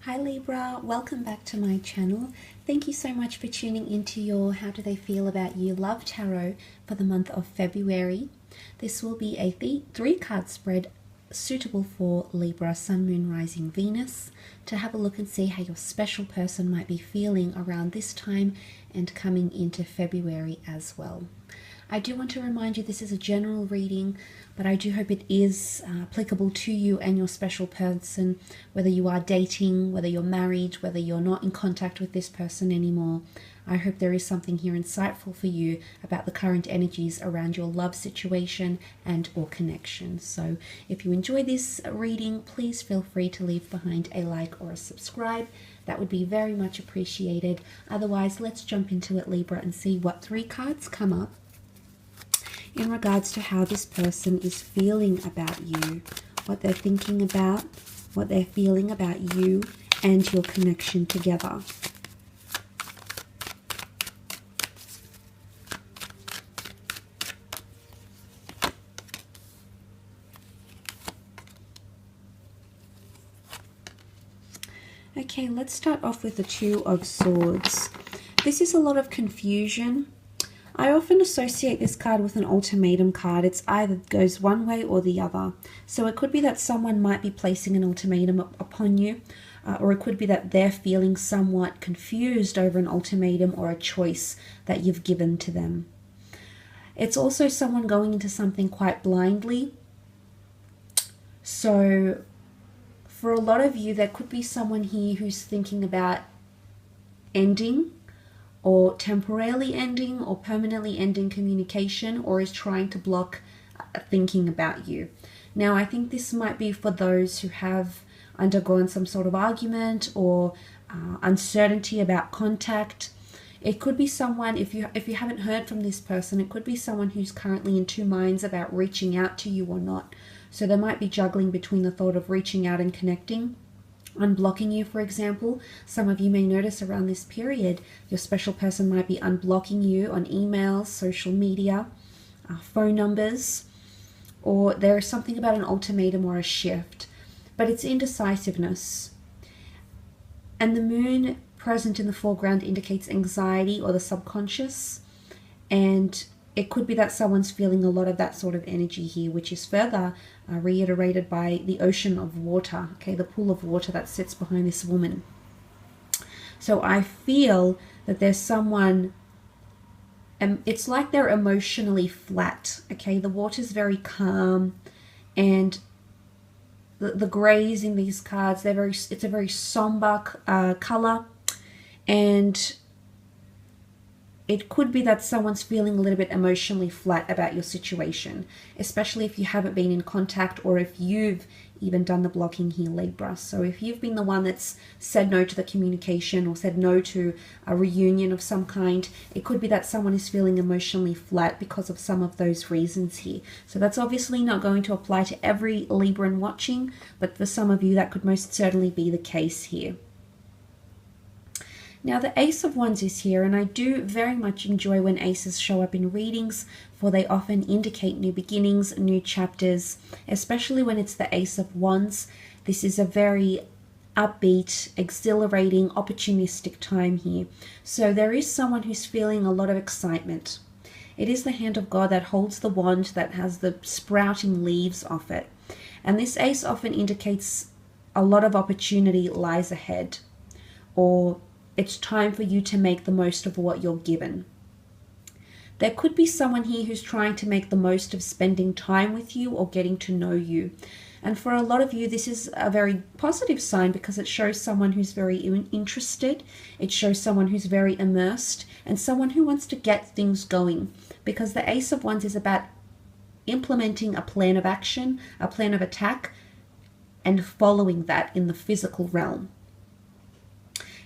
Hi Libra, welcome back to my channel. Thank you so much for tuning into your How Do They Feel About You Love Tarot for the month of February. This will be a three-card spread suitable for Libra, Sun, Moon, Rising, Venus, to have a look and see how your special person might be feeling around this time and coming into February as well. I do want to remind you this is a general reading, but I do hope it is applicable to you and your special person, whether you are dating, whether you're married, whether you're not in contact with this person anymore. I hope there is something here insightful for you about the current energies around your love situation and or connection. So if you enjoy this reading, please feel free to leave behind a like or a subscribe. That would be very much appreciated. Otherwise, let's jump into it, Libra, and see what three cards come up in regards to how this person is feeling about you, what they're thinking about, what they're feeling about you and your connection together. Okay, let's start off with the Two of Swords. This is a lot of confusion. I often associate this card with an ultimatum card. It's either goes one way or the other. So it could be that someone might be placing an ultimatum upon you, or it could be that they're feeling somewhat confused over an ultimatum or a choice that you've given to them. It's also someone going into something quite blindly. So for a lot of you, there could be someone here who's thinking about ending, or temporarily ending or permanently ending communication, or is trying to block thinking about you. Now, I think this might be for those who have undergone some sort of argument or uncertainty about contact. It could be someone, if you haven't heard from this person, it could be someone who's currently in two minds about reaching out to you or not. So they might be juggling between the thought of reaching out and connecting, unblocking you, for example. Some of you may notice around this period, your special person might be unblocking you on emails, social media, phone numbers, or there is something about an ultimatum or a shift, but it's indecisiveness. And the moon present in the foreground indicates anxiety or the subconscious, and it could be that someone's feeling a lot of that sort of energy here, which is further reiterated by the ocean of water, okay, the pool of water that sits behind this woman. So I feel that there's someone, and it's like they're emotionally flat, okay? The water's very calm, and the grays in these cards, it's a very somber color, and it could be that someone's feeling a little bit emotionally flat about your situation, especially if you haven't been in contact or if you've even done the blocking here, Libra. So if you've been the one that's said no to the communication or said no to a reunion of some kind, it could be that someone is feeling emotionally flat because of some of those reasons here. So that's obviously not going to apply to every Libran watching, but for some of you that could most certainly be the case here. Now the Ace of Wands is here, and I do very much enjoy when aces show up in readings, for they often indicate new beginnings, new chapters, especially when it's the Ace of Wands. This is a very upbeat, exhilarating, opportunistic time here. So there is someone who's feeling a lot of excitement. It is the hand of God that holds the wand that has the sprouting leaves off it. And this ace often indicates a lot of opportunity lies ahead, or it's time for you to make the most of what you're given. There could be someone here who's trying to make the most of spending time with you or getting to know you. And for a lot of you, this is a very positive sign because it shows someone who's very interested. It shows someone who's very immersed and someone who wants to get things going, because the Ace of Wands is about implementing a plan of action, a plan of attack, and following that in the physical realm.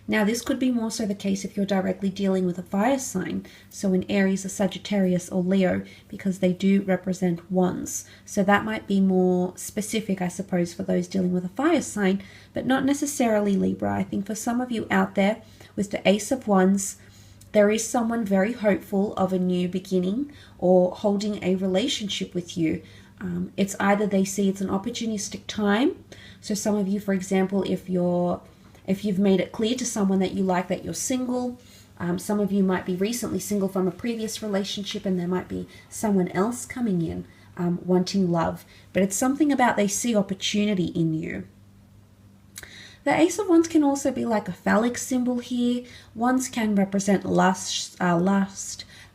Now, this could be more so the case if you're directly dealing with a fire sign, so an Aries, a Sagittarius, or Leo, because they do represent wands. So that might be more specific, I suppose, for those dealing with a fire sign, but not necessarily Libra. I think for some of you out there with the Ace of Wands, there is someone very hopeful of a new beginning or holding a relationship with you. It's either they see it's an opportunistic time. So some of you, for example, if If you've made it clear to someone that you like that you're single, some of you might be recently single from a previous relationship, and there might be someone else coming in wanting love. But it's something about they see opportunity in you. The Ace of Wands can also be like a phallic symbol here. Wands can represent lust,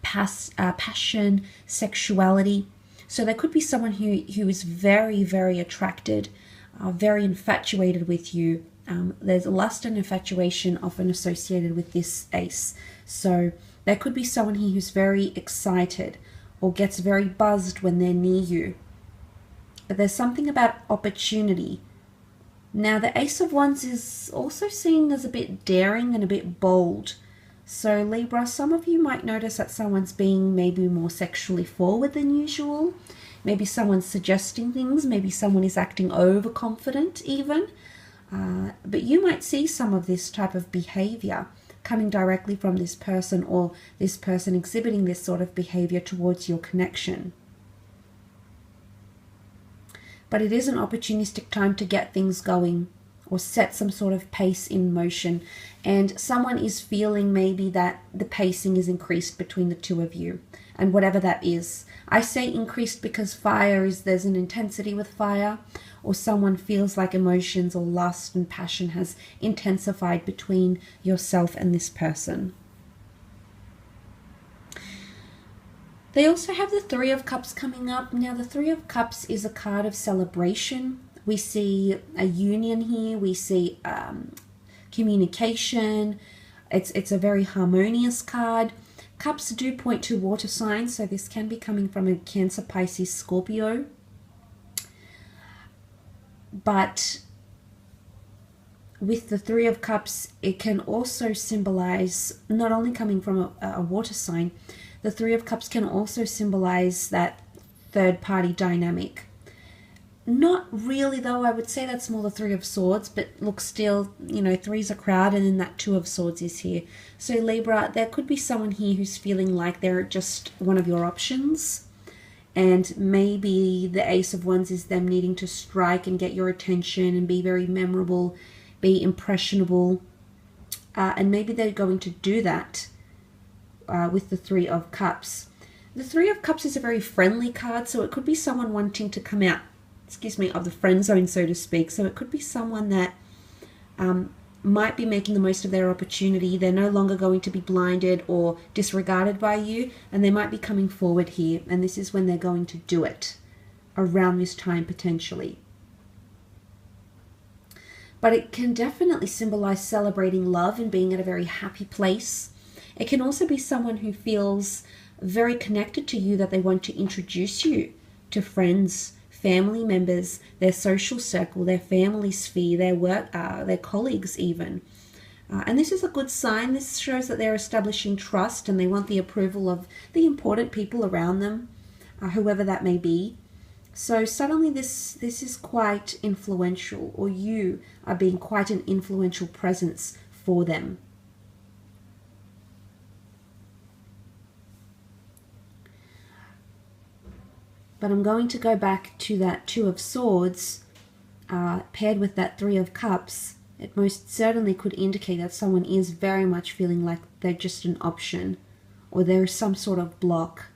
passion, sexuality. So there could be someone who is very, very attracted, very infatuated with you. There's lust and infatuation often associated with this ace. So there could be someone here who's very excited or gets very buzzed when they're near you. But there's something about opportunity. Now, the Ace of Wands is also seen as a bit daring and a bit bold. So, Libra, some of you might notice that someone's being maybe more sexually forward than usual. Maybe someone's suggesting things. Maybe someone is acting overconfident even. But you might see some of this type of behavior coming directly from this person, or this person exhibiting this sort of behavior towards your connection. But it is an opportunistic time to get things going or set some sort of pace in motion. And someone is feeling maybe that the pacing is increased between the two of you, and whatever that is. I say increased because there's an intensity with fire, or someone feels like emotions or lust and passion has intensified between yourself and this person. They also have the Three of Cups coming up. Now, the Three of Cups is a card of celebration. We see a union here. We see communication. It's a very harmonious card. Cups do point to water signs, so this can be coming from a Cancer, Pisces, Scorpio. But with the Three of Cups, it can also symbolize, not only coming from a water sign, the Three of Cups can also symbolize that third-party dynamic. Not really, though. I would say that's more the Three of Swords, but look, still, you know, three's a crowd, and then that Two of Swords is here. So, Libra, there could be someone here who's feeling like they're just one of your options, and maybe the Ace of Wands is them needing to strike and get your attention and be very memorable, be impressionable, and maybe they're going to do that with the Three of Cups. The Three of Cups is a very friendly card, so it could be someone wanting to come out, of the friend zone, so to speak. So it could be someone that might be making the most of their opportunity. They're no longer going to be blinded or disregarded by you, and they might be coming forward here, and this is when they're going to do it, around this time potentially. But it can definitely symbolize celebrating love and being at a very happy place. It can also be someone who feels very connected to you, that they want to introduce you to friends, family members, their social circle, their family sphere, their work, their colleagues even. And this is a good sign. This shows that they're establishing trust, and they want the approval of the important people around them, whoever that may be. So suddenly this is quite influential, or you are being quite an influential presence for them. But I'm going to go back to that Two of Swords paired with that Three of Cups. It most certainly could indicate that someone is very much feeling like they're just an option, or there is some sort of block.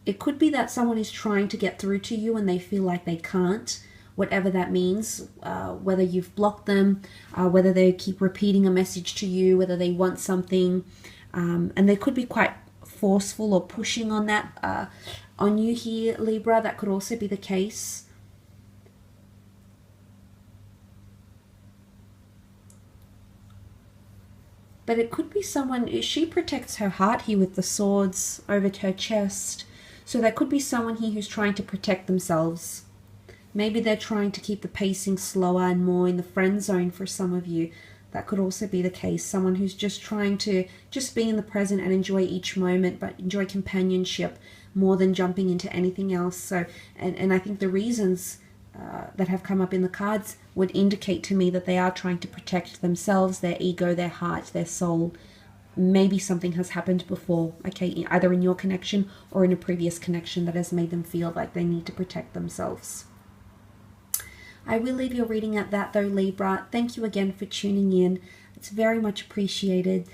It could be that someone is trying to get through to you and they feel like they can't, whatever that means, whether you've blocked them, whether they keep repeating a message to you, whether they want something, and they could be quite forceful or pushing on that on you here, Libra. That could also be the case. But it could be someone, she protects her heart here with the swords over her chest. So there could be someone here who's trying to protect themselves. Maybe they're trying to keep the pacing slower and more in the friend zone for some of you. That could also be the case. Someone who's just trying to just be in the present and enjoy each moment, but enjoy companionship more than jumping into anything else. So, and I think the reasons that have come up in the cards would indicate to me that they are trying to protect themselves, their ego, their heart, their soul. Maybe something has happened before, okay, either in your connection or in a previous connection that has made them feel like they need to protect themselves. I will leave your reading at that though, Libra. Thank you again for tuning in. It's very much appreciated.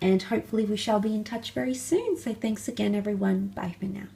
And hopefully we shall be in touch very soon. So thanks again, everyone. Bye for now.